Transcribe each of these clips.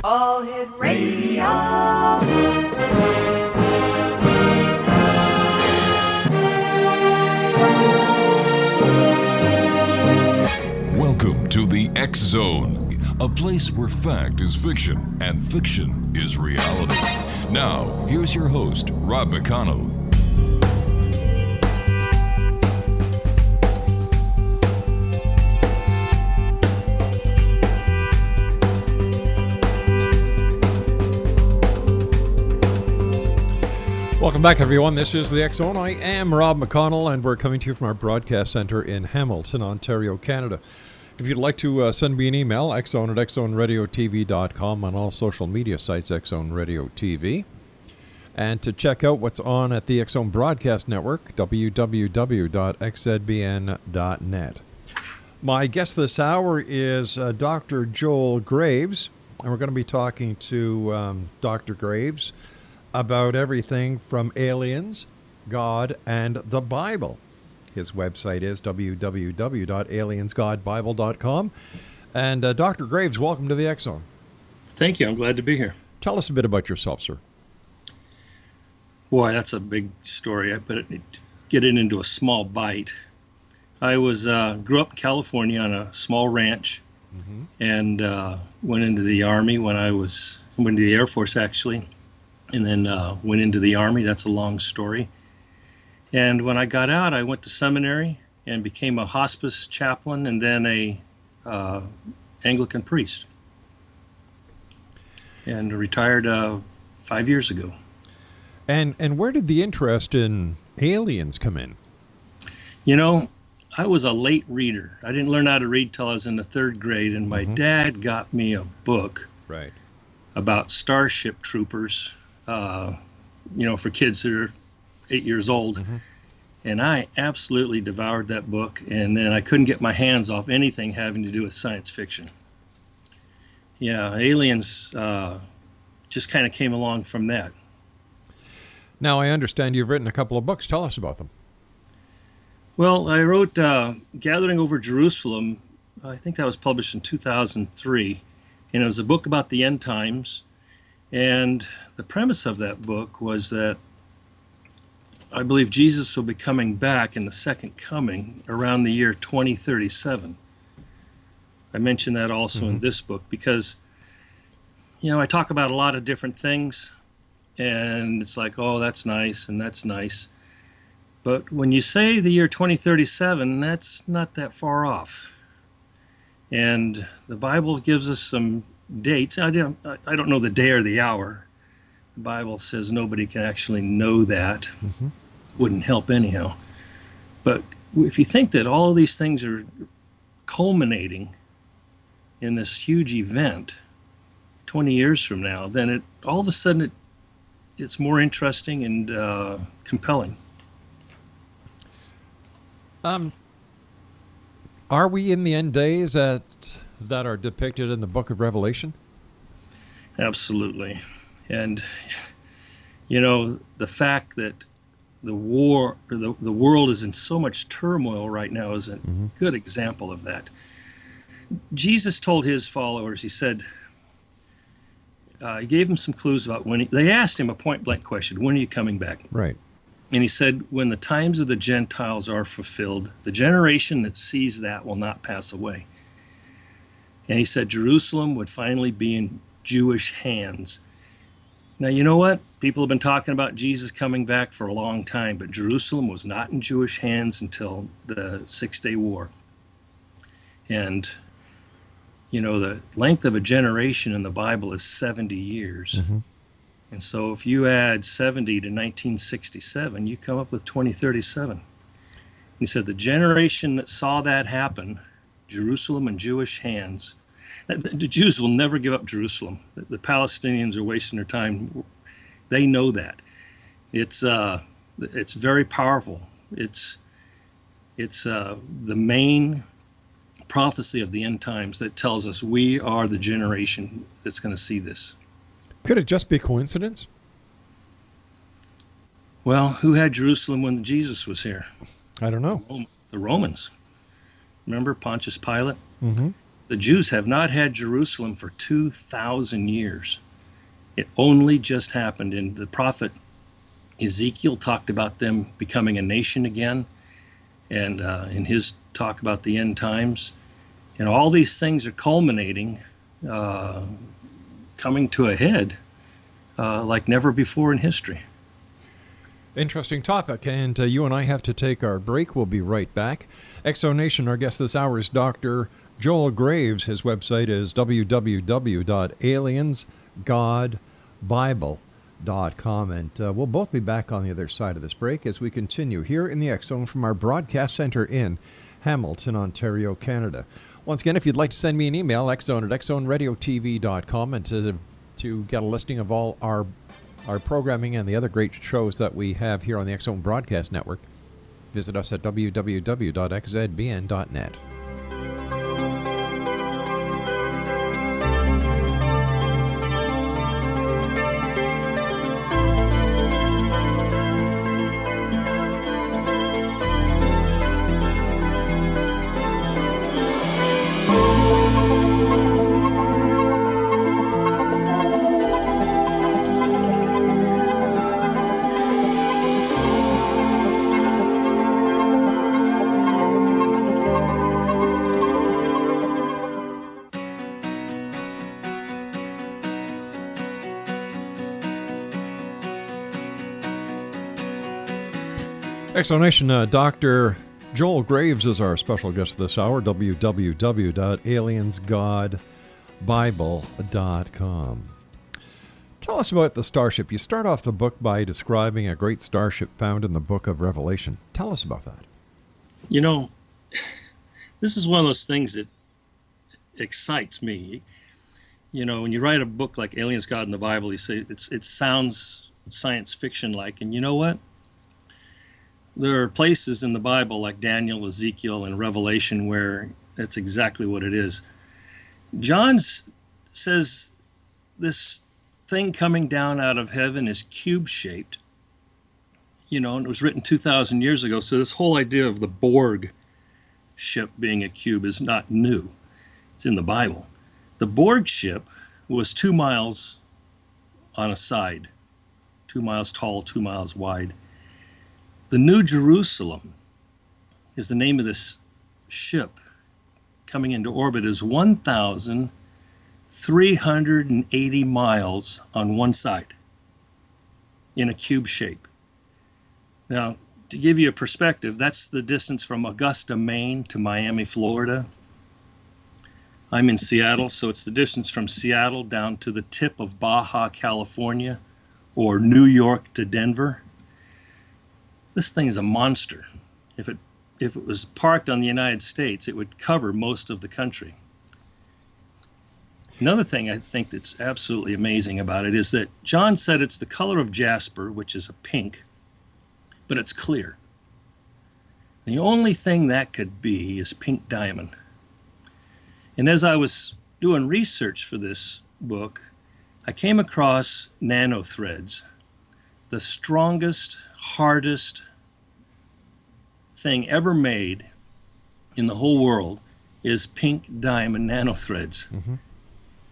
All Hit Radio. Welcome to the X Zone, a place where fact is fiction and fiction is reality. Now, here's your host, Rob McConnell. Welcome back, everyone. This is the X Zone. I am Rob McConnell, and we're coming to you from our broadcast center in Hamilton, Ontario, Canada. If you'd like to send me an email, xzone@xzoneradiotv.com, on all social media sites, X Zone Radio TV. And to check out what's on at the X Zone Broadcast Network, www.xzbn.net. My guest this hour is Dr. Joel Graves, and we're going to be talking to Dr. Graves about everything from aliens, God, and the Bible. His website is www.aliensgodbible.com. And Dr. Graves, welcome to the X Zone. Thank you. I'm glad to be here. Tell us a bit about yourself, sir. Boy, that's a big story. I better get it into a small bite. I grew up in California on a small ranch, and went into the Army went into the Air Force, actually. And then went into the Army. That's a long story. And when I got out, I went to seminary and became a hospice chaplain and then a Anglican priest. And retired 5 years ago. And where did the interest in aliens come in? You know, I was a late reader. I didn't learn how to read till I was in the third grade, and my dad got me a book about Starship Troopers. For kids that are 8 years old. And I absolutely devoured that book, and then I couldn't get my hands off anything having to do with science fiction. Yeah, aliens just kind of came along from that. Now, I understand you've written a couple of books. Tell us about them. Well, I wrote Gathering Over Jerusalem. I think that was published in 2003, and it was a book about the end times. And the premise of that book was that I believe Jesus will be coming back in the second coming around the year 2037. I mentioned that also in this book because, I talk about a lot of different things, and it's like, oh, that's nice, and that's nice. But when you say the year 2037, that's not that far off. And the Bible gives us some dates. I don't know the day or the hour. The Bible says nobody can actually know that. Wouldn't help anyhow. But if you think that all of these things are culminating in this huge event 20 years from now, then all of a sudden it's more interesting and compelling. Are we in the end days that are depicted in the book of Revelation? Absolutely. And, the fact that the world is in so much turmoil right now is a good example of that. Jesus told his followers, he said, he gave them some clues about they asked him a point-blank question, when are you coming back? Right. And he said, when the times of the Gentiles are fulfilled, the generation that sees that will not pass away. And he said Jerusalem would finally be in Jewish hands. Now, you know what? People have been talking about Jesus coming back for a long time, but Jerusalem was not in Jewish hands until the 6-Day War. And, the length of a generation in the Bible is 70 years. And so if you add 70 to 1967, you come up with 2037. He said the generation that saw that happen, Jerusalem in Jewish hands, the Jews will never give up Jerusalem. The Palestinians are wasting their time. They know that. It's very powerful. It's the main prophecy of the end times that tells us we are the generation that's going to see this. Could it just be coincidence? Well, who had Jerusalem when Jesus was here? I don't know. The Romans. Remember Pontius Pilate? The Jews have not had Jerusalem for 2,000 years. It only just happened, and the prophet Ezekiel talked about them becoming a nation again, and in his talk about the end times. And all these things are culminating, coming to a head like never before in history. Interesting topic, and you and I have to take our break. We'll be right back. Exonation, our guest this hour is Dr. Joel Graves. His website is www.aliensgodbible.com, and we'll both be back on the other side of this break as we continue here in the X Zone from our broadcast center in Hamilton, Ontario, Canada. Once again, if you'd like to send me an email, xzone@xzoneradiotv.com, and to get a listing of all our programming and the other great shows that we have here on the X Zone Broadcast Network, visit us at www.xzbn.net. Exonation, Dr. Joel Graves is our special guest this hour, www.aliensgodbible.com. Tell us about the starship. You start off the book by describing a great starship found in the book of Revelation. Tell us about that. You know, this is one of those things that excites me. You know, when you write a book like Aliens, God, and the Bible, you say it sounds science fiction-like, and you know what? There are places in the Bible like Daniel, Ezekiel, and Revelation where that's exactly what it is. John says this thing coming down out of heaven is cube-shaped. You know, and it was written 2,000 years ago, so this whole idea of the Borg ship being a cube is not new. It's in the Bible. The Borg ship was 2 miles on a side, 2 miles tall, 2 miles wide. The New Jerusalem is the name of this ship coming into orbit, is 1,380 miles on one side in a cube shape. Now, to give you a perspective, that's the distance from Augusta, Maine to Miami, Florida. I'm in Seattle, so it's the distance from Seattle down to the tip of Baja, California, or New York to Denver. This thing is a monster. If it was parked on the United States, it would cover most of the country. Another thing I think that's absolutely amazing about it is that John said it's the color of jasper, which is a pink, but it's clear. The only thing that could be is pink diamond. And as I was doing research for this book, I came across nanothreads. The strongest, hardest thing ever made in the whole world is pink diamond nanothreads. Mm-hmm.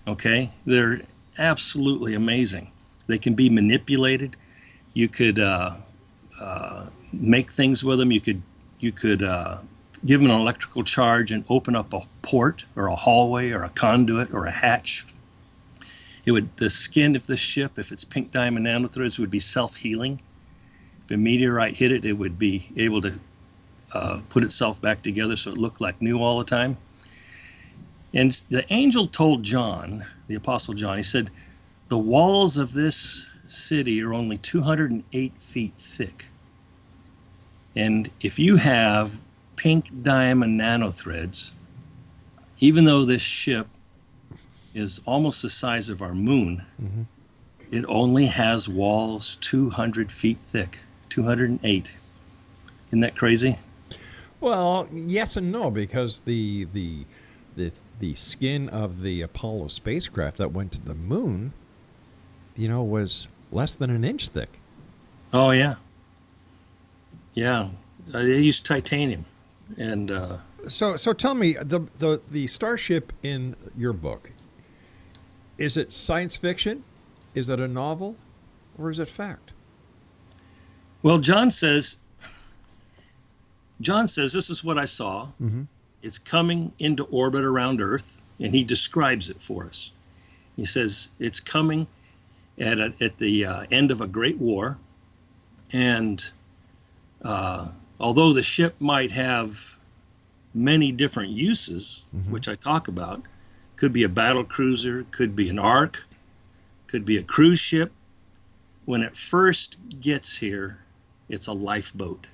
Okay? They're absolutely amazing. They can be manipulated. You could make things with them. You could give them an electrical charge and open up a port or a hallway or a conduit or a hatch. The skin of the ship, if it's pink diamond nanothreads, would be self-healing. If a meteorite hit it, it would be able to put itself back together so it looked like new all the time. And the angel told John, the Apostle John, he said, the walls of this city are only 208 feet thick. And if you have pink diamond nanothreads, even though this ship is almost the size of our moon, mm-hmm. It only has walls 200 feet thick, 208. Isn't that crazy? Well, yes and no, because the skin of the Apollo spacecraft that went to the moon, was less than an inch thick. Oh, yeah. Yeah. They used titanium. And So tell me, the starship in your book, is it science fiction? Is it a novel? Or is it fact? Well, John says, this is what I saw. Mm-hmm. It's coming into orbit around Earth, and he describes it for us. He says it's coming at the end of a great war, and although the ship might have many different uses, mm-hmm. which I talk about, could be a battle cruiser, could be an ark, could be a cruise ship. When it first gets here, it's a lifeboat.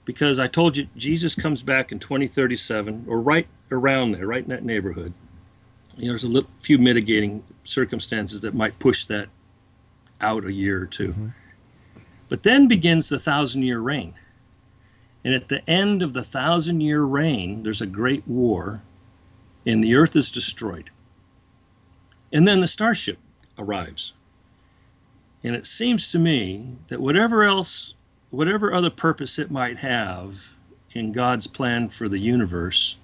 Because I told you, Jesus comes back in 2037, or right around there, right in that neighborhood. There's a few mitigating circumstances that might push that out a year or two. Mm-hmm. But then begins the 1,000-year reign. And at the end of the 1,000-year reign, there's a great war, and the earth is destroyed. And then the starship arrives. And it seems to me that whatever other purpose it might have in God's plan for the universe,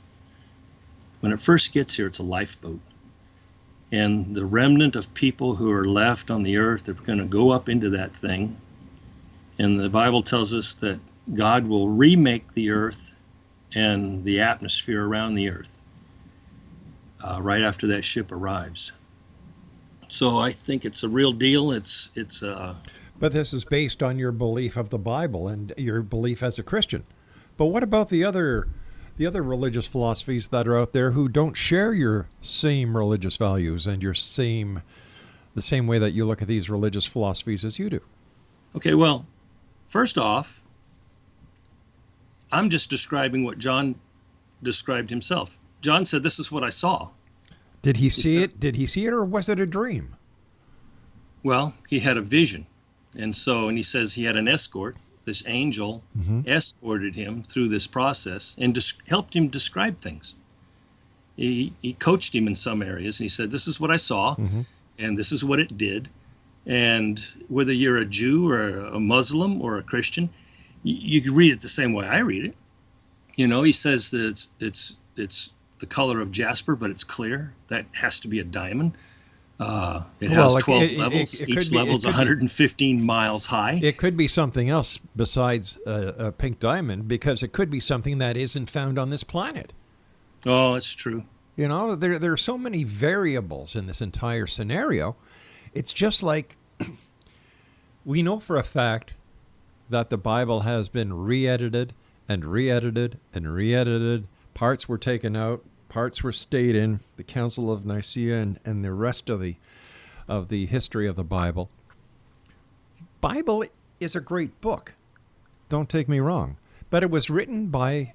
when it first gets here, it's a lifeboat. And the remnant of people who are left on the earth are going to go up into that thing. And the Bible tells us that God will remake the earth and the atmosphere around the earth right after that ship arrives. So I think it's a real deal. But this is based on your belief of the Bible and your belief as a Christian. But what about the other religious philosophies that are out there who don't share your same religious values and the same way that you look at these religious philosophies as you do? Okay, well, first off, I'm just describing what John described himself. John said, "This is what I saw." Did he see it? Did he see it, or was it a dream? Well, he had a vision. And he says he had an escort. This angel mm-hmm. escorted him through this process and helped him describe things. He coached him in some areas. And he said, "This is what I saw, mm-hmm. and this is what it did. And whether you're a Jew or a Muslim or a Christian, you can read it the same way I read it." He says that it's the color of jasper, but it's clear. That has to be a diamond. It has 12 levels. Each level is 115 miles high. It could be something else besides a pink diamond, because it could be something that isn't found on this planet. Oh, it's true. There are so many variables in this entire scenario. It's just like we know for a fact that the Bible has been re-edited and re-edited and re-edited. Parts were taken out, parts were stayed in, the Council of Nicaea and the rest of the history of the Bible. Bible is a great book. Don't take me wrong. But it was written by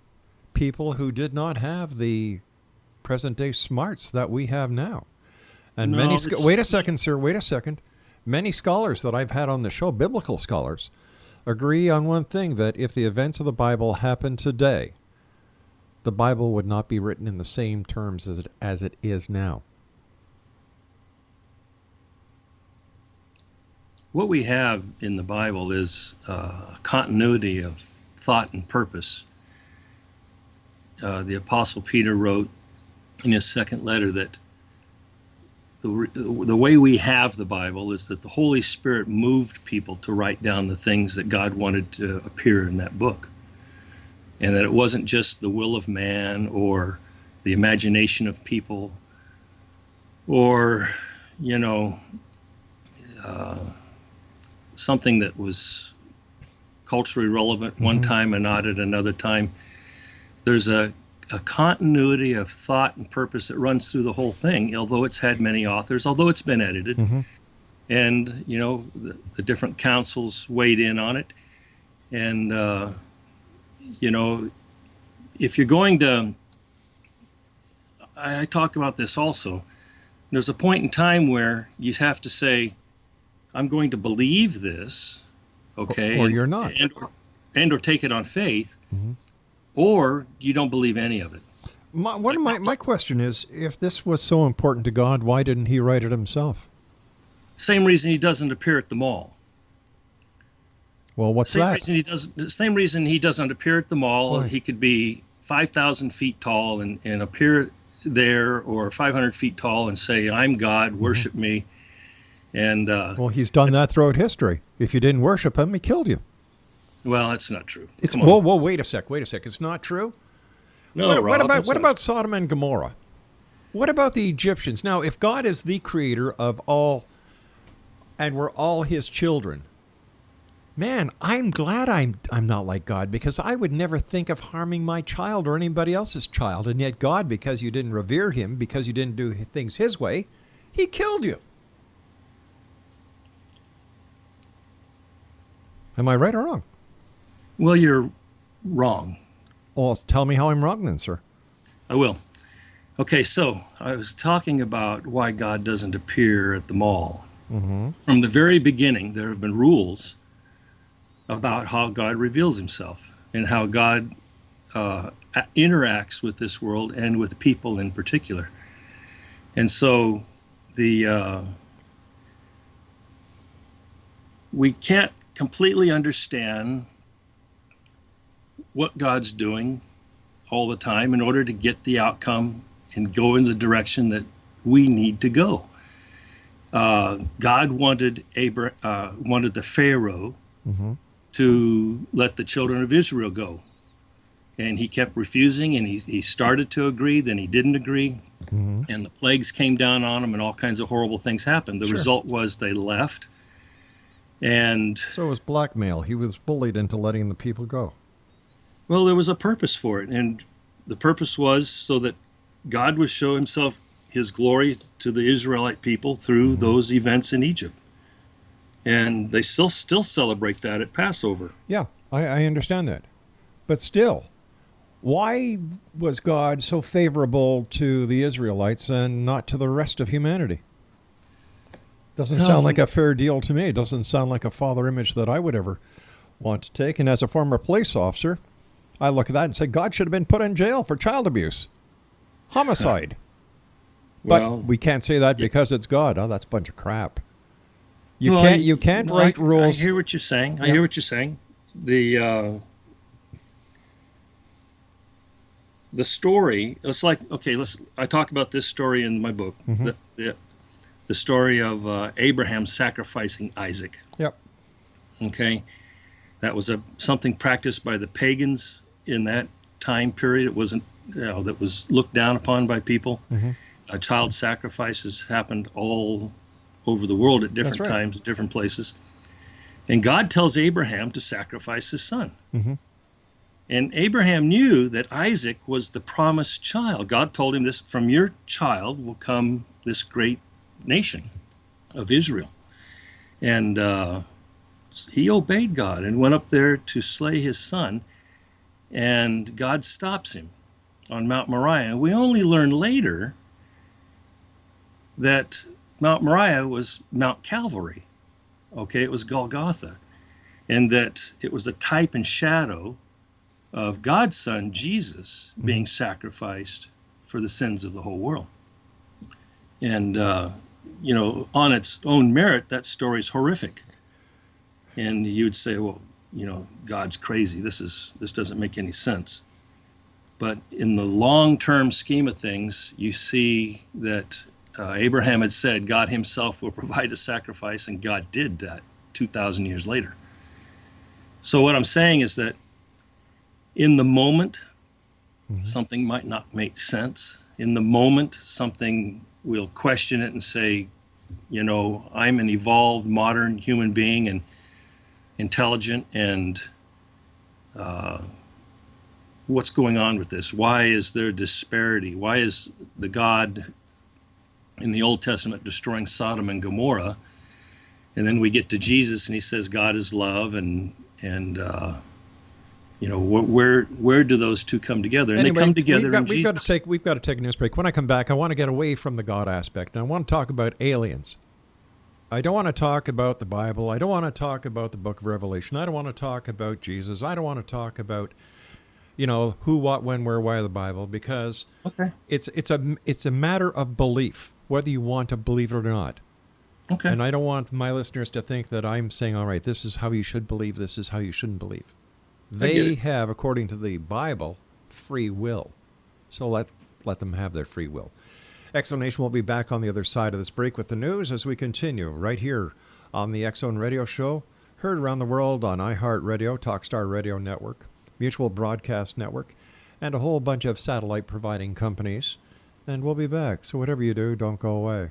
people who did not have the present-day smarts that we have now. And wait a second, sir, wait a second. Many scholars that I've had on the show, biblical scholars, agree on one thing, that if the events of the Bible happened today, the Bible would not be written in the same terms as it is now. What we have in the Bible is continuity of thought and purpose. The Apostle Peter wrote in his second letter that the way we have the Bible is that the Holy Spirit moved people to write down the things that God wanted to appear in that book. And that it wasn't just the will of man or the imagination of people or, something that was culturally relevant one mm-hmm. time and not at another time. There's a continuity of thought and purpose that runs through the whole thing, although it's had many authors, although it's been edited. Mm-hmm. And, the different councils weighed in on it. And, if you're going to, I talk about this also, there's a point in time where you have to say, I'm going to believe this, okay? Or you're not. And or take it on faith, mm-hmm. or you don't believe any of it. My question is, if this was so important to God, why didn't he write it himself? Same reason he doesn't appear at the mall. Well, what's Same that? Same reason he doesn't appear at the mall. Why? He could be 5,000 feet tall and appear there, or 500 feet tall and say, I'm God, worship me. And well, he's done that throughout history. If you didn't worship him, he killed you. well, that's not true. It's Come on. whoa, wait a sec. It's not true. No, What Rob, about that's what not about Sodom and Gomorrah? What about the Egyptians? Now, if God is the creator of all, and we're all his children, man, I'm glad I'm not like God, because I would never think of harming my child or anybody else's child. And yet God, because you didn't revere him, because you didn't do things his way, he killed you. Am I right or wrong? Well, you're wrong. Well, tell me how I'm wrong then, sir. I will. Okay, so I was talking about why God doesn't appear at the mall. Mm-hmm. From the very beginning, there have been rules about how God reveals himself and how God interacts with this world and with people in particular. And so we can't completely understand what God's doing all the time in order to get the outcome and go in the direction that we need to go. God wanted the Pharaoh Mm-hmm. to let the children of Israel go. And he kept refusing, and he started to agree, then he didn't agree. Mm-hmm. And the plagues came down on him, and all kinds of horrible things happened. The Sure. result was they left. And, So it was blackmail. He was bullied into letting the people go. well, there was a purpose for it. And the purpose was so that God would show himself, his glory to the Israelite people through those events in Egypt. And they still celebrate that at Passover. Yeah, I understand that. But still, why was God so favorable to the Israelites and not to the rest of humanity? Doesn't sound like a fair deal to me. It doesn't sound like a father image that I would ever want to take. And as a former police officer, I look at that and say, God should have been put in jail for child abuse, homicide. But Well, we can't say that because it's God. Oh, that's a bunch of crap. You Well, can't write rules. I hear what you're saying. Yeah. I hear what you're saying. The story. It's like, okay. I talk about this story in my book. Mhm. The story of Abraham sacrificing Isaac. Yep. Okay, that was something practiced by the pagans in that time period. It wasn't, that was looked down upon by people. Mhm. Child sacrifices happened all over the world at different That's right. times, different places. And God tells Abraham to sacrifice his son. Mhm. And Abraham knew that Isaac was the promised child. God told him this, from your child will come this great nation of Israel. And he obeyed God and went up there to slay his son. And God stops him on Mount Moriah. And we only learn later that Mount Moriah was Mount Calvary. Okay, it was Golgotha. And that it was a type and shadow of God's son, Jesus, being sacrificed for the sins of the whole world. And, on its own merit, that story's horrific. And you'd say, well, God's crazy. This doesn't make any sense. But in the long-term scheme of things, you see that Abraham had said God himself will provide a sacrifice, and God did that 2,000 years later. So what I'm saying is that in the moment, something might not make sense. In the moment, something we'll question it and say, I'm an evolved modern human being and intelligent, and what's going on with this? Why is there disparity? Why is the God in the Old Testament destroying Sodom and Gomorrah? And then we get to Jesus and he says God is love, and where do those two come together? And Anyway, they come together in we've Jesus. got to take a news break. When I come back, I want to get away from the God aspect, and I want to talk about aliens. I don't want to talk about the Bible. I don't want to talk about the book of Revelation. I don't want to talk about Jesus. I don't want to talk about, who, what, when, where, why the Bible, because Okay. it's a matter of belief, whether you want to believe it or not. Okay. And I don't want my listeners to think that I'm saying, all right, this is how you should believe, this is how you shouldn't believe. get They it. have, according to the Bible, free will. So let them have their free will. X-Zone will be back on the other side of this break with the news as we continue right here on the X-Zone Radio Show, heard around the world on iHeartRadio, Talkstar Radio Network, Mutual Broadcast Network, and a whole bunch of satellite providing companies. And we'll be back. So whatever you do, don't go away.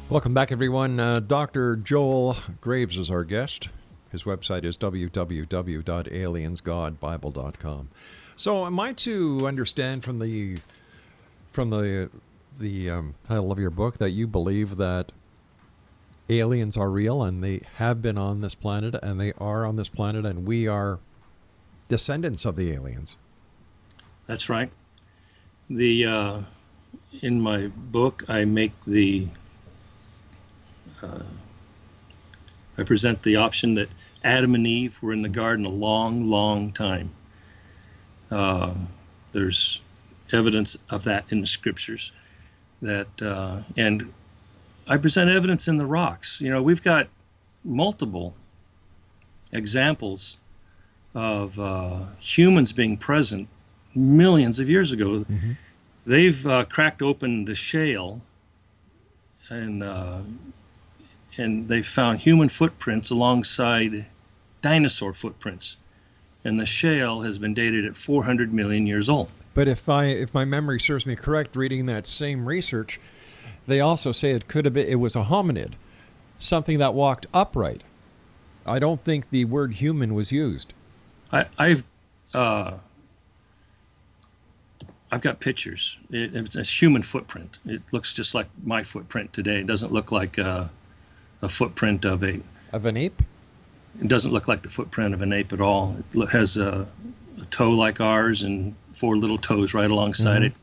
Welcome back, everyone. Dr. Joel Graves is our guest. His website is www.aliensgodbible.com. So, am I to understand from the title of your book that you believe that aliens are real and they have been on this planet and they are on this planet and we are descendants of the aliens? That's right. In my book, I present the option that Adam and Eve were in the garden a long, long time. There's evidence of that in the scriptures. And I present evidence in the rocks. You know, we've got multiple examples of humans being present millions of years ago. Mm-hmm. They've cracked open the shale and they found human footprints alongside dinosaur footprints. And the shale has been dated at 400 million years old. But if my memory serves me correct, reading that same research, they also say it was a hominid, something that walked upright. I don't think the word human was used. I've got pictures. It's a human footprint. It looks just like my footprint today. It doesn't look like a footprint of an ape. It doesn't look like the footprint of an ape at all. It has a toe like ours and 4 little toes right alongside it.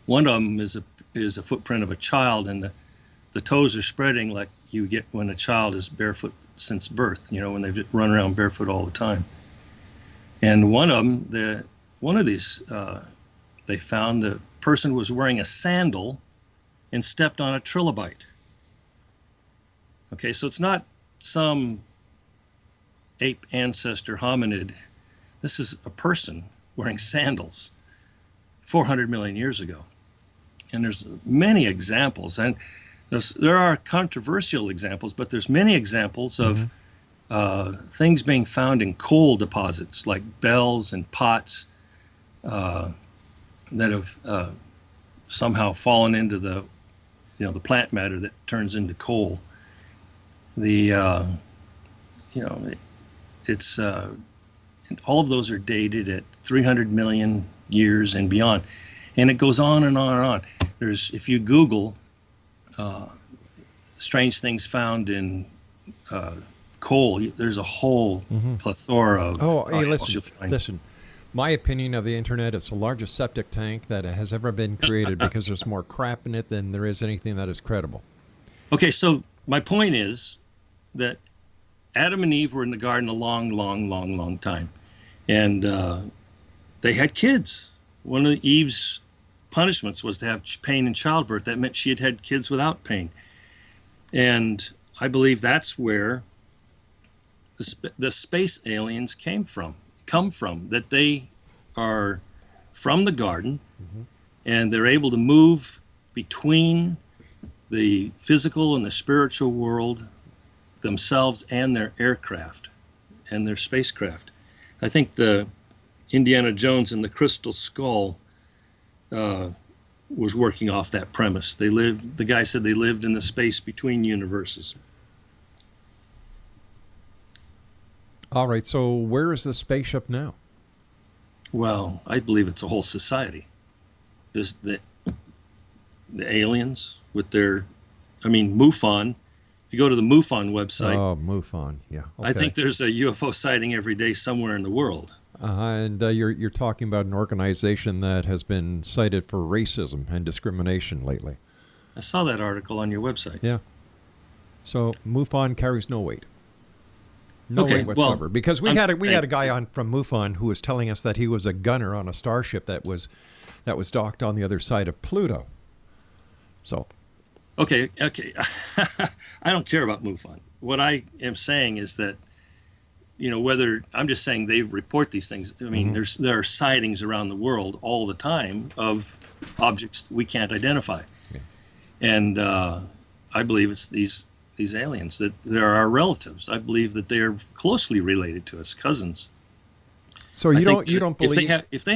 One of them is a footprint of a child, and the toes are spreading like you get when a child is barefoot since birth. You know, when they just run around barefoot all the time. And one of these, they found the person was wearing a sandal and stepped on a trilobite. Okay, so it's not some ape ancestor hominid. This is a person wearing sandals 400 million years ago. And there's many examples, and there are controversial examples, but there's many examples of things being found in coal deposits like bells and pots that have somehow fallen into the plant matter that turns into coal. It's all of those are dated at 300 million years and beyond, and it goes on and on and on. If you Google strange things found in coal, there's a whole plethora of. Hey, listen. My opinion of the internet is the largest septic tank that has ever been created because there's more crap in it than there is anything that is credible. Okay, so my point is that Adam and Eve were in the garden a long, long, long, long time. And they had kids. One of Eve's punishments was to have pain in childbirth. That meant she had had kids without pain. And I believe that's where the space aliens come from, that they are from the garden, and they're able to move between the physical and the spiritual world themselves and their aircraft and their spacecraft. I think the Indiana Jones and the Crystal Skull was working off that premise. The guy said they lived in the space between universes. All right, so where is the spaceship now? Well, I believe it's a whole society. The aliens with their, MUFON. If you go to the MUFON website. Oh, MUFON, yeah. Okay. I think there's a UFO sighting every day somewhere in the world. And you're talking about an organization that has been cited for racism and discrimination lately. I saw that article on your website. Yeah. So MUFON carries no weight. No weight whatsoever. Well, because we had a guy on from MUFON who was telling us that he was a gunner on a starship that was docked on the other side of Pluto. So. Okay. I don't care about MUFON. What I am saying is that, whether I'm just saying they report these things. I mean, there are sightings around the world all the time of objects we can't identify, and I believe it's these aliens, that they're our relatives. I believe that they are closely related to us, cousins. So you don't believe if they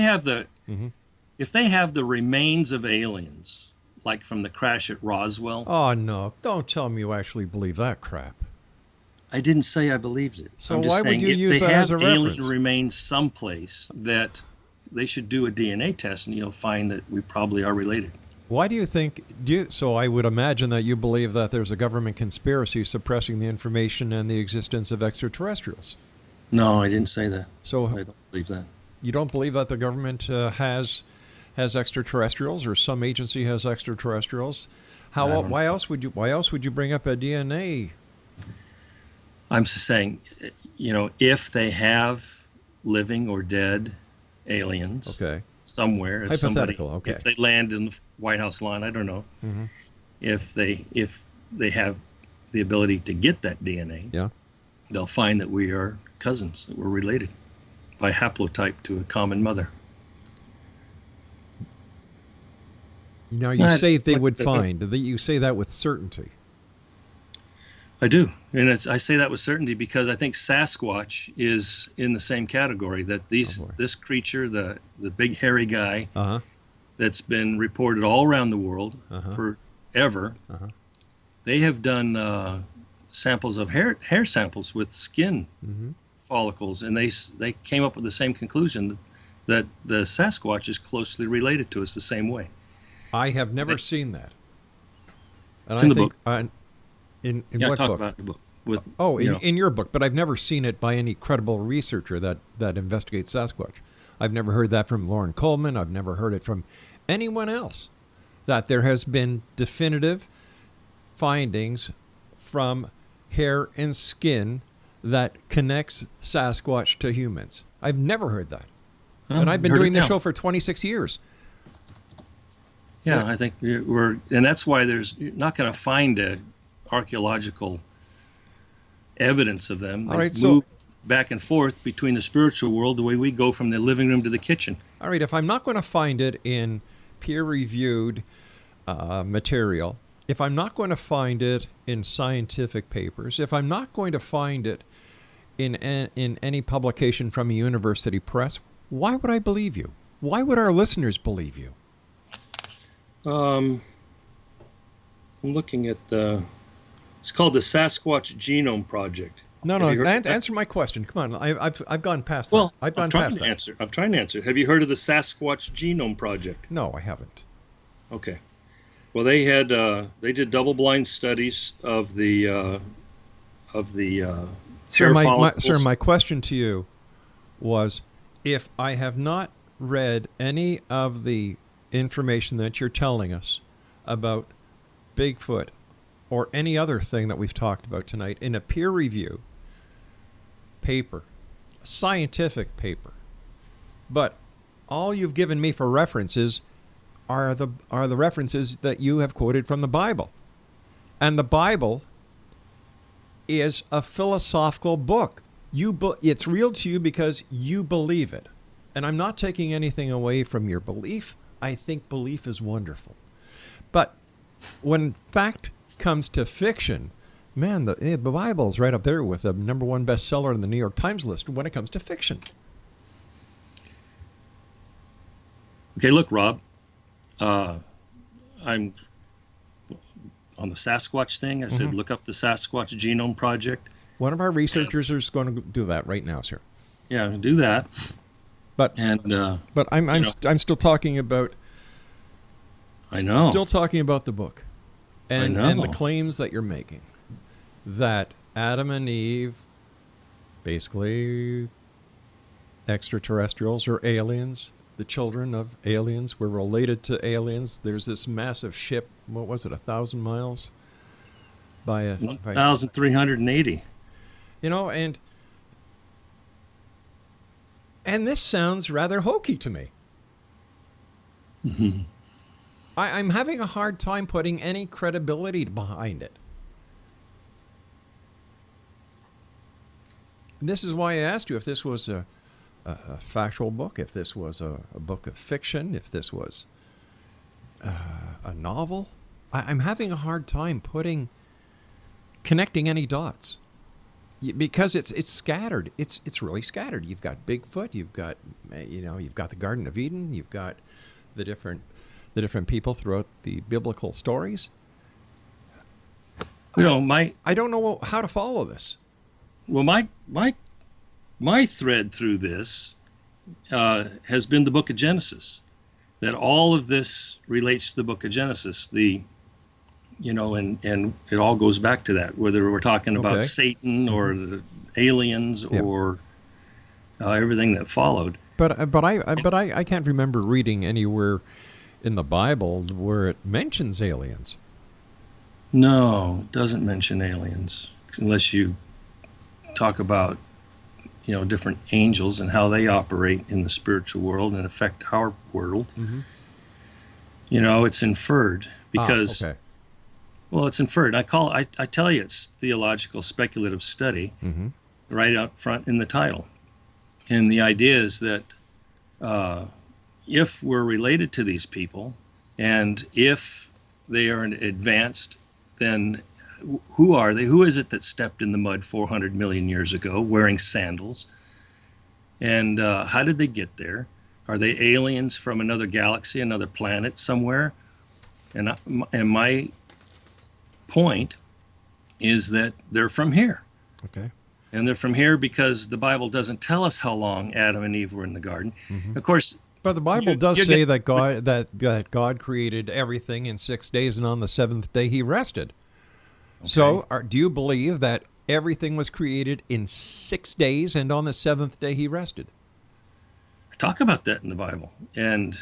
have the remains of aliens, like from the crash at Roswell. Oh no! Don't tell me you actually believe that crap. I didn't say I believed it. So why would you use that as a reference? If they have alien remains someplace, that they should do a DNA test, and you'll find that we probably are related. Why do you think? So I would imagine that you believe that there's a government conspiracy suppressing the information and the existence of extraterrestrials. No, I didn't say that. So I don't believe that. You don't believe that the government has extraterrestrials, or some agency has extraterrestrials? Why else would you bring up a DNA? I'm just saying, if they have living or dead aliens somewhere, if they land in the White House lawn, I don't know. Mm-hmm. If they have the ability to get that DNA, they'll find that we are cousins, that we're related by haplotype to a common mother. Now you say they would find. You say that with certainty. I do, and I say that with certainty because I think Sasquatch is in the same category. That this creature, the big hairy guy, that's been reported all around the world forever. They have done samples of hair samples with skin follicles, and they came up with the same conclusion that the Sasquatch is closely related to us the same way. I have never seen that. And it's in the book. In what talk book? About your book. In your book, but I've never seen it by any credible researcher that investigates Sasquatch. I've never heard that from Lauren Coleman. I've never heard it from anyone else, that there has been definitive findings from hair and skin that connects Sasquatch to humans. I've never heard that. And I've been doing this show for 26 years. Yeah, I think and that's why you're not going to find archaeological evidence of them. They move back and forth between the spiritual world the way we go from the living room to the kitchen. All right, if I'm not going to find it in peer-reviewed material, if I'm not going to find it in scientific papers, if I'm not going to find it in any publication from a university press, why would I believe you? Why would our listeners believe you? I'm looking at it's called the Sasquatch Genome Project. No, answer my question. Come on, I've gone past that. Well, I'm trying to answer. Have you heard of the Sasquatch Genome Project? No, I haven't. Okay. Well, they did double-blind studies of the Sir, my question to you was, if I have not read any of the information that you're telling us about Bigfoot or any other thing that we've talked about tonight in a peer review paper, a scientific paper, but all you've given me for references are the references that you have quoted from the Bible. And the Bible is a philosophical book. It's real to you because you believe it. And I'm not taking anything away from your belief. I think belief is wonderful. But when fact comes to fiction, man, the Bible's right up there with the #1 bestseller in the New York Times list when it comes to fiction. Okay, look, Rob, I'm on the Sasquatch thing. I said, look up the Sasquatch Genome Project. One of our researchers is going to do that right now, sir. Yeah, do that. But I'm still talking about. I know. Still talking about the book, and the claims that you're making, that Adam and Eve basically extraterrestrials or aliens, the children of aliens. We're related to aliens. There's this massive ship. What was it? 1,000 miles by 1,380. You know, and this sounds rather hokey to me. Mm-hmm. I'm having a hard time putting any credibility behind it. And this is why I asked you if this was a factual book, if this was a book of fiction, if this was a novel. I'm having a hard time connecting any dots because it's scattered. It's really scattered. You've got Bigfoot. You've got the Garden of Eden. You've got the different people throughout the biblical stories. You know, I don't know how to follow this. Well, my thread through this has been the book of Genesis. That all of this relates to the book of Genesis. And it all goes back to that. Whether we're talking about Satan or the aliens or everything that followed. But I can't remember reading anywhere in the Bible where it mentions aliens. No, it doesn't mention aliens unless you talk about different angels and how they operate in the spiritual world and affect our world. Mm-hmm. It's inferred because well, it's inferred. I tell you it's theological speculative study right out front in the title. And the idea is that if we're related to these people and if they are advanced, then who are they? Who is it that stepped in the mud 400 million years ago wearing sandals? And how did they get there? Are they aliens from another galaxy, another planet somewhere? And my point is that they're from here. Okay. And they're from here because the Bible doesn't tell us how long Adam and Eve were in the garden. Mm-hmm. Of course, but the Bible does say that God that God created everything in 6 days, and on the seventh day He rested. Okay. So, do you believe that everything was created in 6 days, and on the seventh day He rested? I talk about that in the Bible, and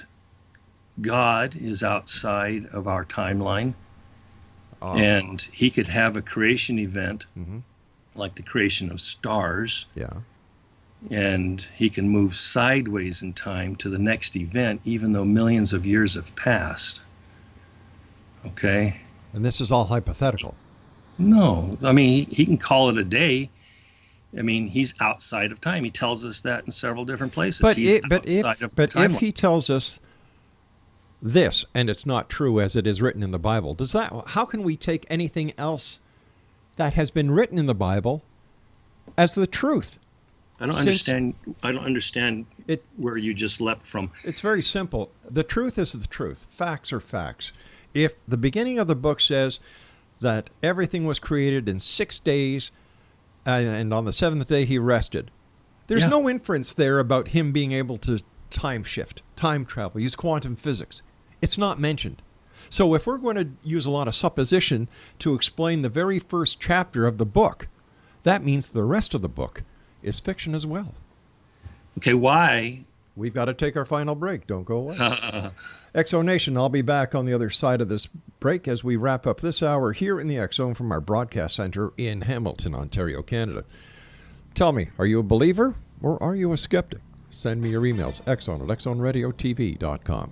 God is outside of our timeline, and He could have a creation event. Mm-hmm. Like the creation of stars, and He can move sideways in time to the next event, even though millions of years have passed. Okay? And this is all hypothetical. No. I mean, he can call it a day. I mean, He's outside of time. He tells us that in several different places. But if He tells us this, and it's not true as it is written in the Bible, how can we take anything else that has been written in the Bible as the truth? I don't understand where you just leapt from. It's very simple. The truth is the truth. Facts are facts. If the beginning of the book says that everything was created in 6 days and on the seventh day He rested, there's no inference there about Him being able to time shift, time travel, use quantum physics. It's not mentioned. So if we're going to use a lot of supposition to explain the very first chapter of the book, that means the rest of the book is fiction as well. Okay, why? We've got to take our final break. Don't go away. XO Nation, I'll be back on the other side of this break as we wrap up this hour here in the X Zone from our broadcast center in Hamilton, Ontario, Canada. Tell me, are you a believer or are you a skeptic? Send me your emails, xzone@xzoneradiotv.com.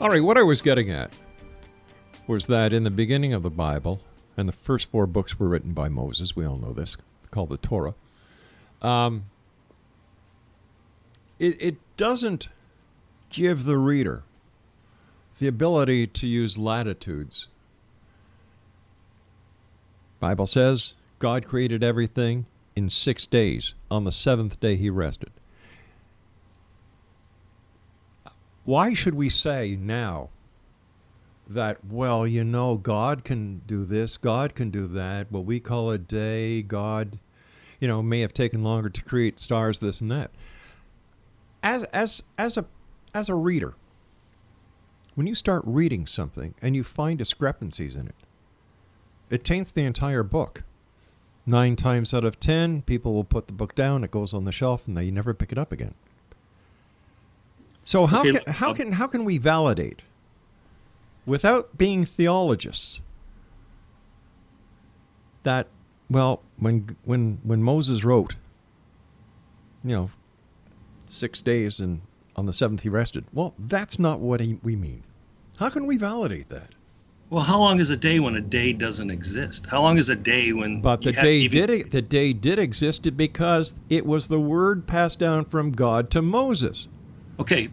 All right, what I was getting at was that in the beginning of the Bible, and the first 4 books were written by Moses. We all know this, called the Torah. It doesn't give the reader the ability to use latitudes. Bible says God created everything in 6 days. On the 7th day he rested. Why should we say now that, well, you know, God can do this, God can do that, what we call a day, God, you know, may have taken longer to create stars, this and that. As a reader, when you start reading something and you find discrepancies in it, it taints the entire book. 9 times out of 10, people will put the book down, it goes on the shelf, and they never pick it up again. So how can we validate, without being theologists, that, well, when Moses wrote, 6 days and on the 7th he rested, well, that's not what we mean. How can we validate that? Well, how long is a day when a day doesn't exist? How long is a day when? But the day did exist because it was the word passed down from God to Moses. Okay,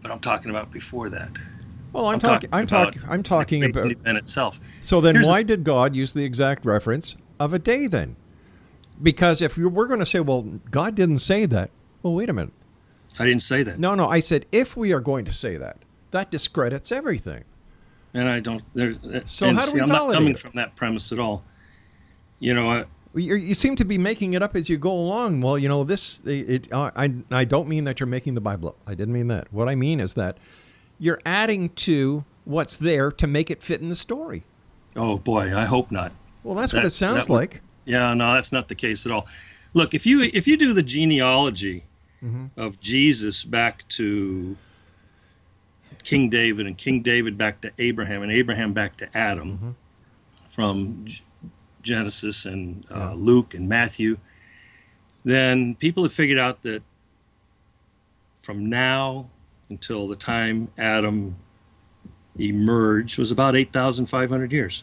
but I'm talking about before that. Well, I'm talking about the event itself. So then, why did God use the exact reference of a day then? Because if we're going to say, well, God didn't say that. Well, wait a minute. I didn't say that. No, I said if we are going to say that, that discredits everything. And I don't. So how do we validate? I'm not coming from that premise at all. You seem to be making it up as you go along. Well, I don't mean that you're making the Bible up. I didn't mean that. What I mean is that you're adding to what's there to make it fit in the story. Oh boy, I hope not. Well, that's what it sounds like. Yeah, no, that's not the case at all. Look, if you do the genealogy of Jesus back to King David, and King David back to Abraham, and Abraham back to Adam, from Genesis and Luke and Matthew, then people have figured out that from now until the time Adam emerged was about 8,500 years,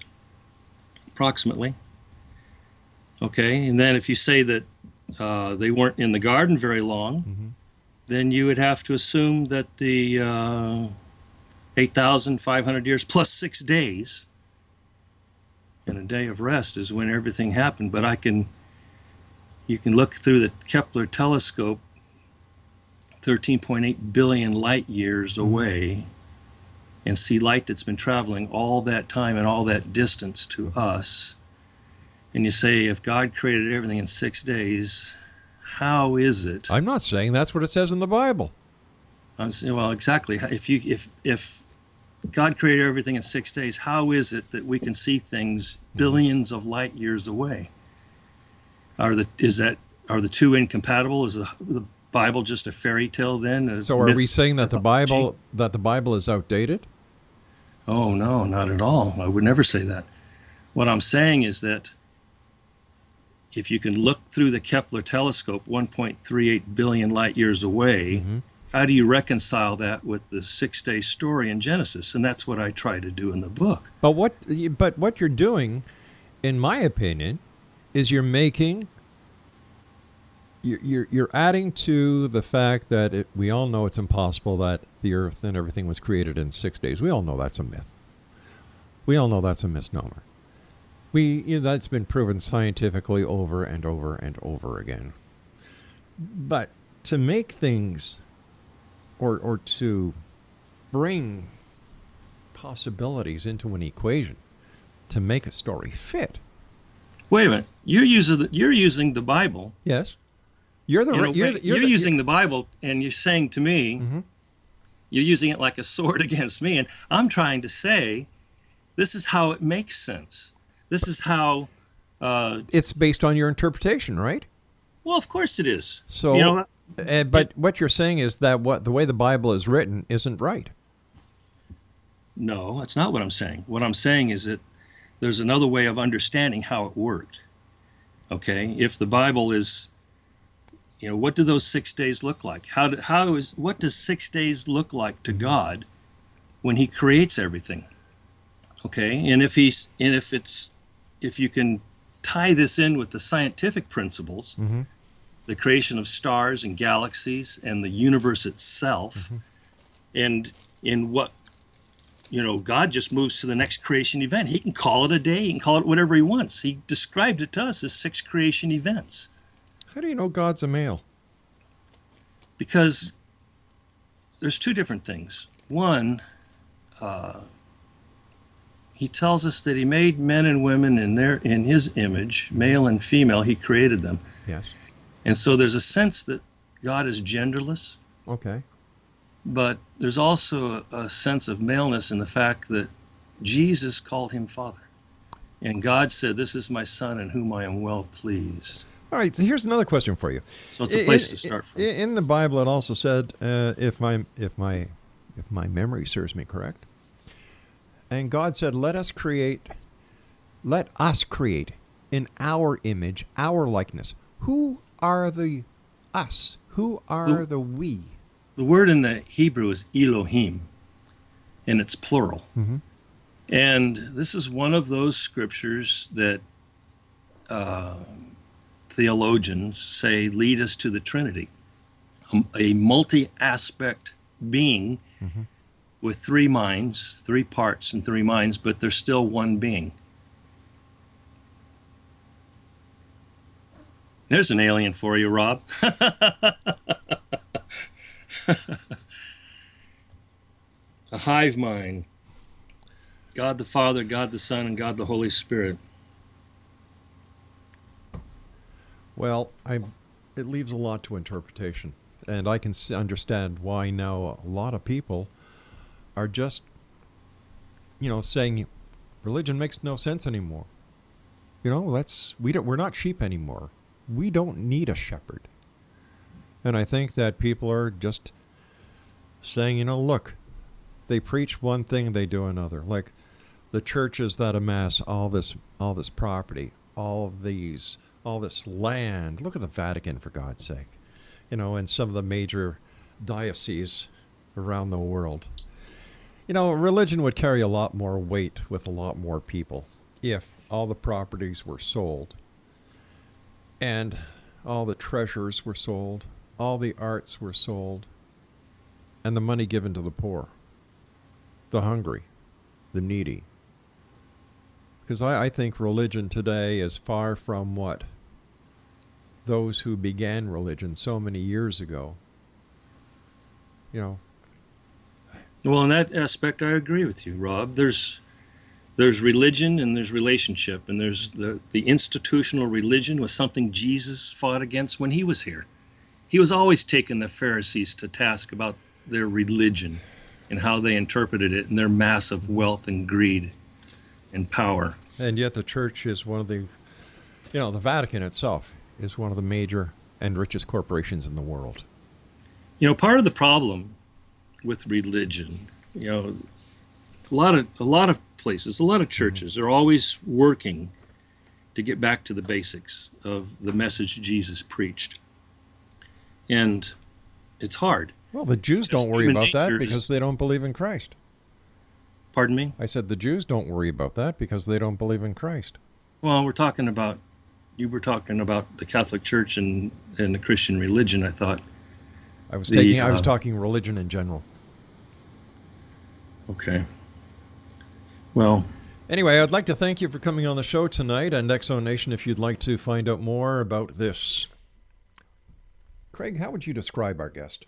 approximately. Okay, and then if you say that they weren't in the garden very long, then you would have to assume that the 8,500 years plus 6 days and a day of rest is when everything happened. But you can look through the Kepler telescope 13.8 billion light years away and see light that's been traveling all that time and all that distance to us. And you say, if God created everything in 6 days, how is it? I'm not saying that's what it says in the Bible. I'm saying, well, exactly. If God created everything in 6 days, how is it that we can see things billions of light years away? Are the two incompatible? Is the Bible just a fairy tale then? So are we saying that the Bible is outdated? Oh no, not at all. I would never say that. What I'm saying is that if you can look through the Kepler telescope 1.38 billion light years away, how do you reconcile that with the 6 day story in Genesis? And that's what I try to do in the book. But what you're doing, in my opinion, is you're adding to the fact that we all know it's impossible that the earth and everything was created in 6 days. We all know that's a myth. We all know that's a misnomer. That's been proven scientifically over and over and over again. But to make things, or to bring possibilities into an equation to make a story fit. Wait a minute. You're using the Bible. Yes. You're using the Bible, and you're saying to me, you're using it like a sword against me, and I'm trying to say, this is how it makes sense. This is how... it's based on your interpretation, right? Well, of course it is. So, but what you're saying is that the way the Bible is written isn't right. No, that's not what I'm saying. What I'm saying is that there's another way of understanding how it worked. Okay? If the Bible is... what do those 6 days look like? What does 6 days look like to God when He creates everything? Okay, and if it's if you can tie this in with the scientific principles, the creation of stars and galaxies and the universe itself, and in what, God just moves to the next creation event. He can call it a day. He can call it whatever he wants. He described it to us as 6 creation events. How do you know God's a male? Because there's 2 different things. One, he tells us that he made men and women in his image, male and female. He created them. Yes. And so there's a sense that God is genderless. Okay. But there's also a sense of maleness in the fact that Jesus called him Father. And God said, "This is my Son in whom I am well pleased." All right, so here's another question for you. So it's a place to start from. In the Bible, it also said, if my memory serves me correct, and God said, let us create in our image, our likeness. Who are the us? Who are the we? The word in the Hebrew is Elohim, and it's plural. And this is one of those scriptures that theologians say lead us to the Trinity, a multi-aspect being with 3 minds, 3 parts and 3 minds, but they're still one being. There's an alien for you, Rob. A hive mind. God the Father, God the Son, and God the Holy Spirit. Well, it leaves a lot to interpretation, and I can understand why now a lot of people are just, saying religion makes no sense anymore. We're not sheep anymore. We don't need a shepherd. And I think that people are just saying, look, they preach one thing, they do another. Like the churches that amass all this property, all this land. Look at the Vatican, for God's sake. And some of the major dioceses around the world. Religion would carry a lot more weight with a lot more people if all the properties were sold and all the treasures were sold, all the arts were sold, and the money given to the poor, the hungry, the needy. Because I think religion today is far from what those who began religion so many years ago, Well, in that aspect, I agree with you, Rob. There's religion and there's relationship, and there's the institutional religion was something Jesus fought against when he was here. He was always taking the Pharisees to task about their religion and how they interpreted it and their massive wealth and greed and power. And yet the church is one of the Vatican itself is one of the major and richest corporations in the world. Part of the problem with religion, a lot of places, a lot of churches are always working to get back to the basics of the message Jesus preached. And it's hard. Well, the Jews don't worry about that because they don't believe in Christ. Pardon me? I said the Jews don't worry about that because they don't believe in Christ. Well, you were talking about the Catholic Church and the Christian religion, I thought. I was talking religion in general. Okay. Well, anyway, I'd like to thank you for coming on the show tonight, and Exo Nation, if you'd like to find out more about this. Craig, how would you describe our guest?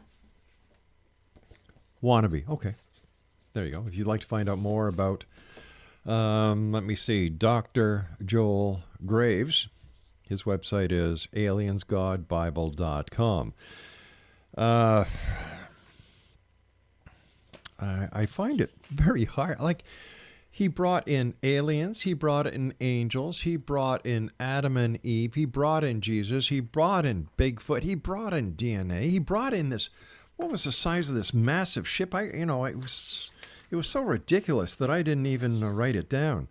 Wannabe. Okay. There you go. If you'd like to find out more about, let me see, Dr. Joel Graves, his website is aliensgodbible.com. I find it very hard. Like, he brought in aliens, he brought in angels, he brought in Adam and Eve, he brought in Jesus, he brought in Bigfoot, he brought in DNA, he brought in this. What was the size of this massive ship? It was so ridiculous that I didn't even write it down.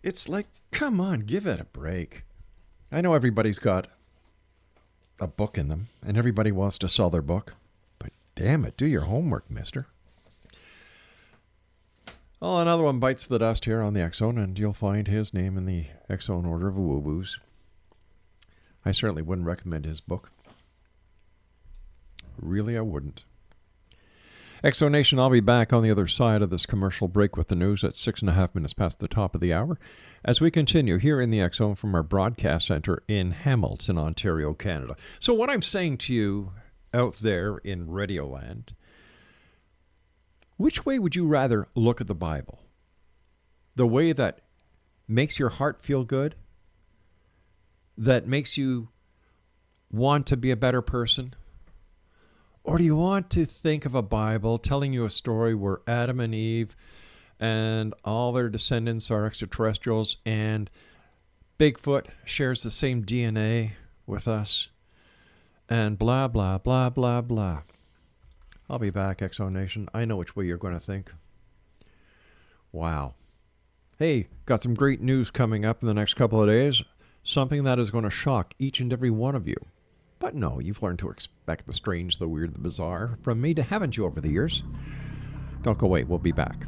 It's like, come on, give it a break. I know everybody's got a book in them, and everybody wants to sell their book, but damn it, do your homework, mister. Well, another one bites the dust here on the X Zone, and you'll find his name in the X Zone order of woo-woos. I certainly wouldn't recommend his book. Really, I wouldn't. X Zone Nation, I'll be back on the other side of this commercial break with the news at 6.5 minutes past the top of the hour as we continue here in the X Zone from our broadcast center in Hamilton, Ontario, Canada. So what I'm saying to you out there in Radioland, which way would you rather look at the Bible? The way that makes your heart feel good? That makes you want to be a better person? Or do you want to think of a Bible telling you a story where Adam and Eve and all their descendants are extraterrestrials and Bigfoot shares the same DNA with us and blah, blah, blah, blah, blah? I'll be back, X Zone Nation. I know which way you're going to think. Wow. Hey, got some great news coming up in the next couple of days. Something that is going to shock each and every one of you. But no, you've learned to expect the strange, the weird, the bizarre from me, haven't you, over the years? Don't go away. We'll be back.